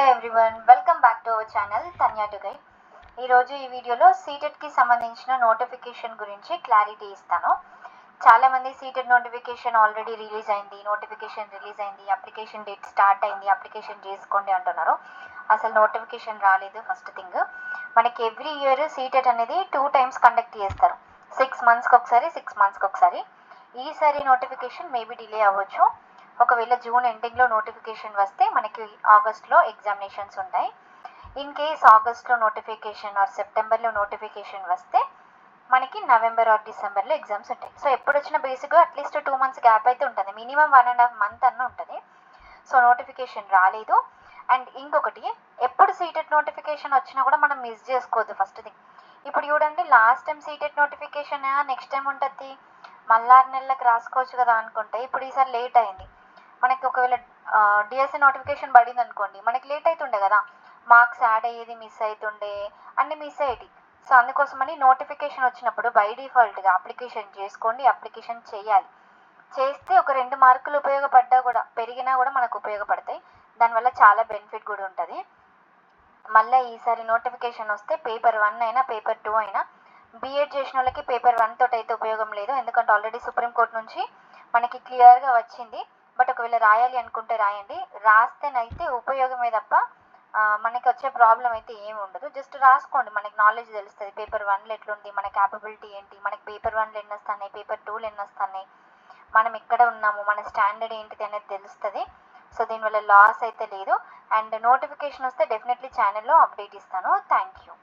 Hello everyone, welcome back to our channel Tanya to guide. ఈరోజు ఈ వీడియోలో సీటెట్కి సంబంధించిన నోటిఫికేషన్ గురించి క్లారిటీ ఇస్తాను. చాలామంది CTET notification already notification release అయింది, అప్లికేషన్ డేట్ స్టార్ట్ అయింది, అప్లికేషన్ చేసుకోండి అంటున్నారు. అసలు నోటిఫికేషన్ రాలేదు. ఫస్ట్ థింగ్, మనకి ఎవ్రీ ఇయర్ సీటెట్ అనేది 2 times కండక్ట్ చేస్తారు. 6 monthsకి ఒకసారి, 6 monthsకి ఒకసారి. ఈసారి నోటిఫికేషన్ మేబీ డిలే అవ్వచ్చు. ఒకవేళ జూన్ ఎండింగ్లో నోటిఫికేషన్ వస్తే మనకి ఆగస్ట్లో ఎగ్జామినేషన్స్ ఉంటాయి. ఇన్ కేస్ ఆగస్ట్లో నోటిఫికేషన్ ఆర్ సెప్టెంబర్లో నోటిఫికేషన్ వస్తే మనకి నవంబర్ ఆర్ డిసెంబర్లో ఎగ్జామ్స్ ఉంటాయి. సో ఎప్పుడు వచ్చిన బేసిక్గా అట్లీస్ట్ 2 months గ్యాప్ అయితే ఉంటుంది, మినిమం 1.5 month అన్న ఉంటుంది. సో నోటిఫికేషన్ రాలేదు. అండ్ ఇంకొకటి, ఎప్పుడు సీటెట్ నోటిఫికేషన్ వచ్చినా కూడా మనం మిస్ చేసుకోవద్దు. ఫస్ట్ థింగ్, ఇప్పుడు చూడండి, last time CTET notification next time ఉంటుంది, మళ్ళీ 6 నెలలకు రాసుకోవచ్చు కదా అనుకుంటే ఇప్పుడు ఈసారి లేట్ అయింది. మనకి ఒకవేళ డిఎస్సి నోటిఫికేషన్ పడింది అనుకోండి, మనకి లేట్ అవుతుండే కదా, మార్క్స్ యాడ్ అయ్యేది, మిస్ అవుతుండే, అన్ని మిస్ అయ్యేది. సో అందుకోసమని నోటిఫికేషన్ వచ్చినప్పుడు బై డిఫాల్ట్గా అప్లికేషన్ చేసుకోండి, అప్లికేషన్ చేయాలి. చేస్తే ఒక 2 మార్కులు పెరిగినా కూడా మనకు ఉపయోగపడతాయి. దానివల్ల చాలా బెనిఫిట్ కూడా ఉంటుంది. మళ్ళీ ఈసారి నోటిఫికేషన్ వస్తే పేపర్ 1 అయినా పేపర్ 2 అయినా, బీఎడ్ చేసిన వాళ్ళకి పేపర్ 1 తోటి అయితే ఉపయోగం లేదు, ఎందుకంటే ఆల్రెడీ సుప్రీంకోర్టు నుంచి మనకి క్లియర్గా వచ్చింది. బట్ ఒకవేళ రాయాలి అనుకుంటే రాయండి, రాస్తేనైతే ఉపయోగమే తప్ప మనకి వచ్చే ప్రాబ్లం అయితే ఏమి ఉండదు. జస్ట్ రాసుకోండి, మనకి నాలెడ్జ్ తెలుస్తుంది. పేపర్ 1లో ఎట్లుంది, మన క్యాపబిలిటీ ఏంటి, మనకి పేపర్ 1లో ఎన్ని వస్తున్నాయి, పేపర్ 2లో ఎన్ని వస్తున్నాయి, మనం ఎక్కడ ఉన్నాము, మన స్టాండర్డ్ ఏంటిది అనేది తెలుస్తుంది. సో దీనివల్ల లాస్ అయితే లేదు. అండ్ నోటిఫికేషన్ వస్తే డెఫినెట్లీ ఛానల్లో అప్డేట్ ఇస్తాను. Thank you.